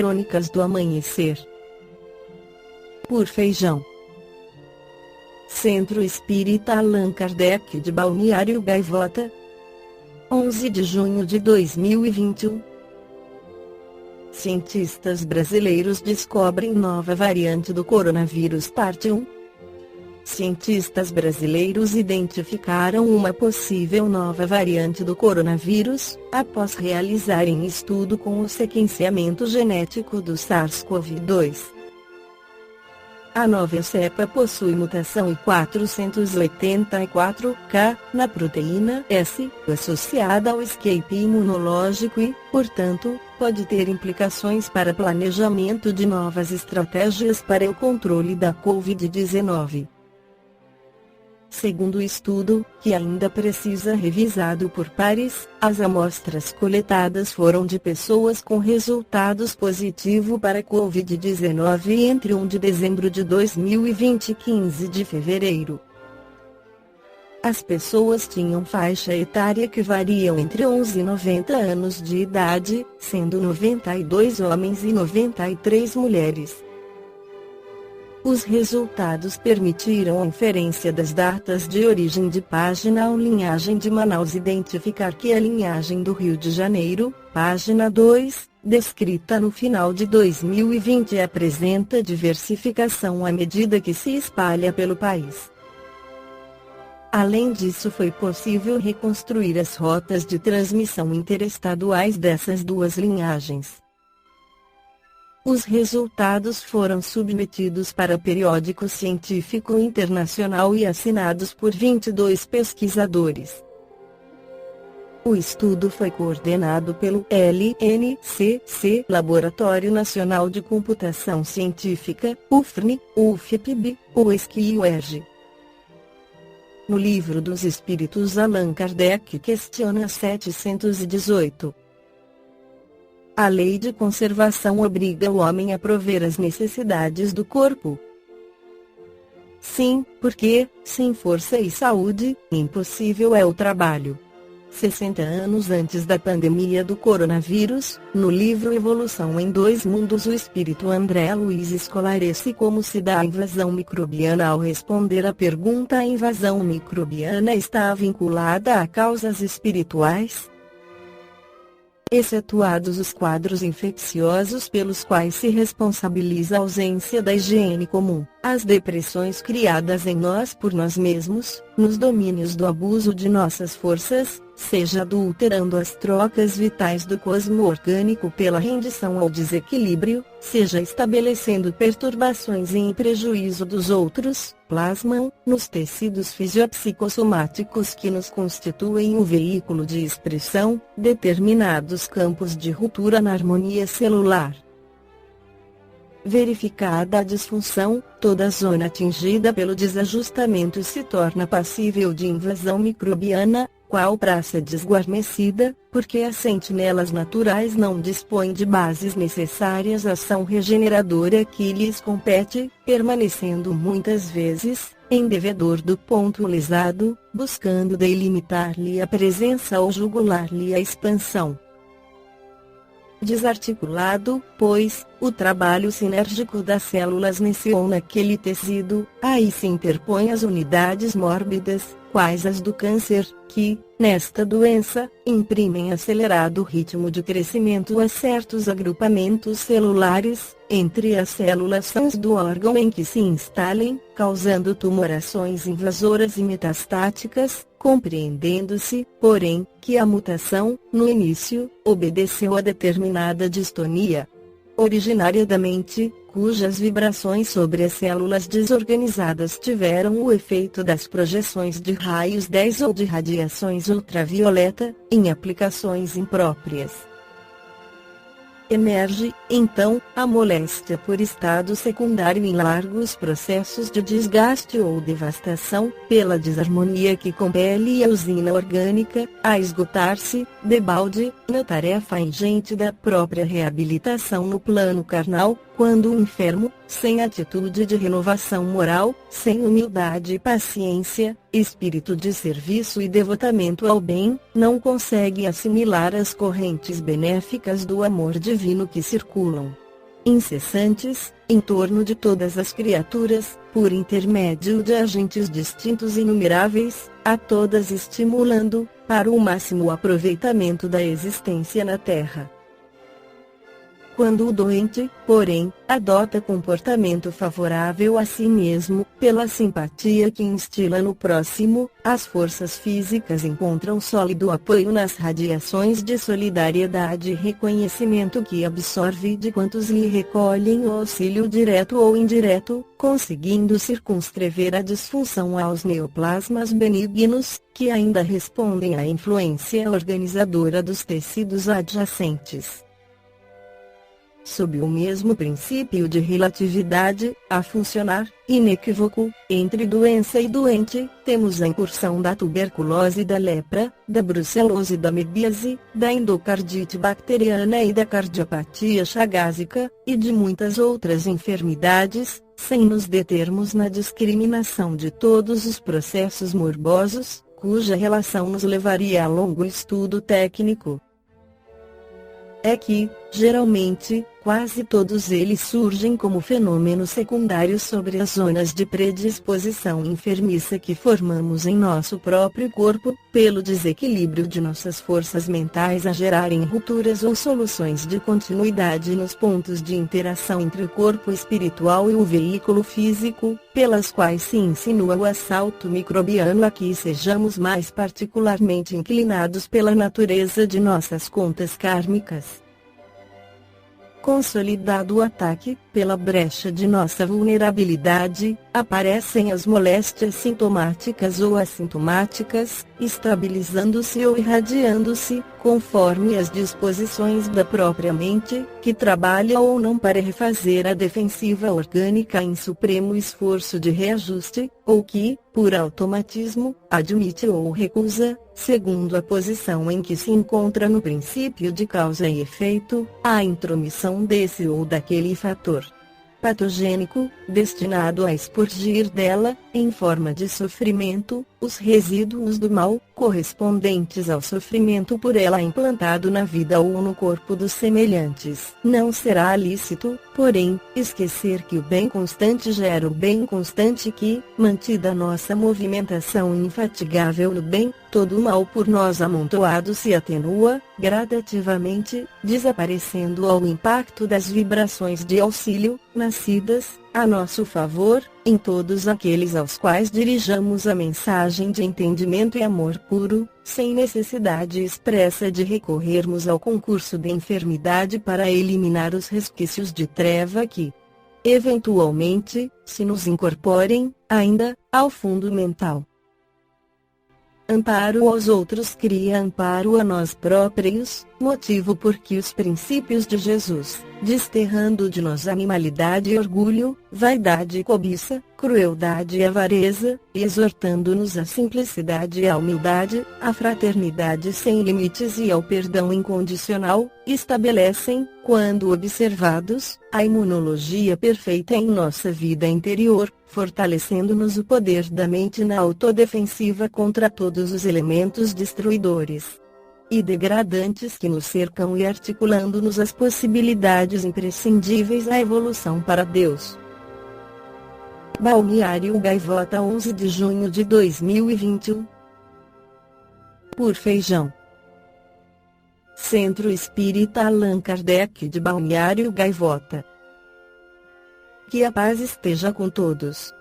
Crônicas do Amanhecer. Por Feijão. Centro Espírita Allan Kardec de Balneário Gaivota, 11 de junho de 2021. Cientistas brasileiros descobrem nova variante do coronavírus. Parte 1. Cientistas brasileiros identificaram uma possível nova variante do coronavírus, após realizarem estudo com o sequenciamento genético do SARS-CoV-2. A nova cepa possui mutação I484K na proteína S, associada ao escape imunológico e, portanto, pode ter implicações para planejamento de novas estratégias para o controle da Covid-19. Segundo o estudo, que ainda precisa revisado por pares, as amostras coletadas foram de pessoas com resultados positivos para Covid-19 entre 1 de dezembro de 2020 e 15 de fevereiro. As pessoas tinham faixa etária que variam entre 11 e 90 anos de idade, sendo 92 homens e 93 mulheres. Os resultados permitiram a inferência das datas de origem de página 1. Linhagem de Manaus. Identificar que a linhagem do Rio de Janeiro, página 2, descrita no final de 2020, apresenta diversificação à medida que se espalha pelo país. Além disso, foi possível reconstruir as rotas de transmissão interestaduais dessas duas linhagens. Os resultados foram submetidos para periódico científico internacional e assinados por 22 pesquisadores. O estudo foi coordenado pelo LNCC, Laboratório Nacional de Computação Científica, UFRN, UFPB, UESC e UERJ. No Livro dos Espíritos, Allan Kardec questiona 718. A lei de conservação obriga o homem a prover as necessidades do corpo. Sim, porque, sem força e saúde, impossível é o trabalho. 60 anos antes da pandemia do coronavírus, no livro Evolução em Dois Mundos, o espírito André Luiz esclarece como se dá a invasão microbiana ao responder à pergunta: a invasão microbiana está vinculada a causas espirituais? Excetuados os quadros infecciosos pelos quais se responsabiliza a ausência da higiene comum, as depressões criadas em nós por nós mesmos, nos domínios do abuso de nossas forças, seja adulterando as trocas vitais do cosmo orgânico pela rendição ao desequilíbrio, seja estabelecendo perturbações em prejuízo dos outros, plasmam, nos tecidos fisiopsicossomáticos que nos constituem o veículo de expressão, determinados campos de ruptura na harmonia celular. Verificada a disfunção, toda zona atingida pelo desajustamento se torna passível de invasão microbiana, qual praça desguarnecida, porque as sentinelas naturais não dispõem de bases necessárias à ação regeneradora que lhes compete, permanecendo muitas vezes, em devedor do ponto lesado, buscando delimitar-lhe a presença ou jugular-lhe a expansão. Desarticulado, pois, o trabalho sinérgico das células nesse ou naquele tecido, aí se interpõem as unidades mórbidas, quais as do câncer, que, nesta doença, imprimem acelerado ritmo de crescimento a certos agrupamentos celulares, entre as células sãs do órgão em que se instalem, causando tumorações invasoras e metastáticas, compreendendo-se, porém, que a mutação, no início, obedeceu a determinada distonia originária da mente, cujas vibrações sobre as células desorganizadas tiveram o efeito das projeções de raios 10 ou de radiações ultravioleta, em aplicações impróprias. Emerge, então, a moléstia por estado secundário em largos processos de desgaste ou devastação, pela desarmonia que compele a usina orgânica a esgotar-se, debalde, na tarefa ingente da própria reabilitação no plano carnal, quando o enfermo, sem atitude de renovação moral, sem humildade e paciência, espírito de serviço e devotamento ao bem, não consegue assimilar as correntes benéficas do amor divino que circulam. incessantes, em torno de todas as criaturas, por intermédio de agentes distintos inumeráveis, a todas estimulando, para o máximo aproveitamento da existência na Terra. Quando o doente, porém, adota comportamento favorável a si mesmo, pela simpatia que instila no próximo, as forças físicas encontram sólido apoio nas radiações de solidariedade e reconhecimento que absorve de quantos lhe recolhem o auxílio direto ou indireto, conseguindo circunscrever a disfunção aos neoplasmas benignos, que ainda respondem à influência organizadora dos tecidos adjacentes. Sob o mesmo princípio de relatividade, a funcionar, inequívoco, entre doença e doente, temos a incursão da tuberculose e da lepra, da brucelose e da amebíase, da endocardite bacteriana e da cardiopatia chagásica, e de muitas outras enfermidades, sem nos determos na discriminação de todos os processos morbosos, cuja relação nos levaria a longo estudo técnico. É que, geralmente, quase todos eles surgem como fenômenos secundários sobre as zonas de predisposição enfermiça que formamos em nosso próprio corpo, pelo desequilíbrio de nossas forças mentais a gerarem rupturas ou soluções de continuidade nos pontos de interação entre o corpo espiritual e o veículo físico, pelas quais se insinua o assalto microbiano a que sejamos mais particularmente inclinados pela natureza de nossas contas kármicas. Consolidado o ataque, pela brecha de nossa vulnerabilidade, aparecem as moléstias sintomáticas ou assintomáticas, estabilizando-se ou irradiando-se, conforme as disposições da própria mente, que trabalha ou não para refazer a defensiva orgânica em supremo esforço de reajuste, ou que, por automatismo, admite ou recusa, segundo a posição em que se encontra no princípio de causa e efeito, a intromissão desse ou daquele fator patogênico, destinado a expurgir dela, em forma de sofrimento, os resíduos do mal, correspondentes ao sofrimento por ela implantado na vida ou no corpo dos semelhantes. Não será lícito, porém, esquecer que o bem constante gera o bem constante que, mantida nossa movimentação infatigável no bem, todo o mal por nós amontoado se atenua, gradativamente, desaparecendo ao impacto das vibrações de auxílio, nascidas, a nosso favor, em todos aqueles aos quais dirijamos a mensagem de entendimento e amor puro, sem necessidade expressa de recorrermos ao concurso de enfermidade para eliminar os resquícios de treva que, eventualmente, se nos incorporem, ainda, ao fundo mental. Amparo aos outros cria amparo a nós próprios, motivo por que os princípios de Jesus, desterrando de nós animalidade e orgulho, vaidade e cobiça, crueldade e avareza, e exortando-nos à simplicidade e à humildade, à fraternidade sem limites e ao perdão incondicional, estabelecem, quando observados, a imunologia perfeita em nossa vida interior, fortalecendo-nos o poder da mente na autodefensiva contra todos os elementos destruidores e degradantes que nos cercam e articulando-nos as possibilidades imprescindíveis à evolução para Deus. Balneário Gaivota, 11 de junho de 2021. Por Feijão. Centro Espírita Allan Kardec de Balneário Gaivota. Que a paz esteja com todos.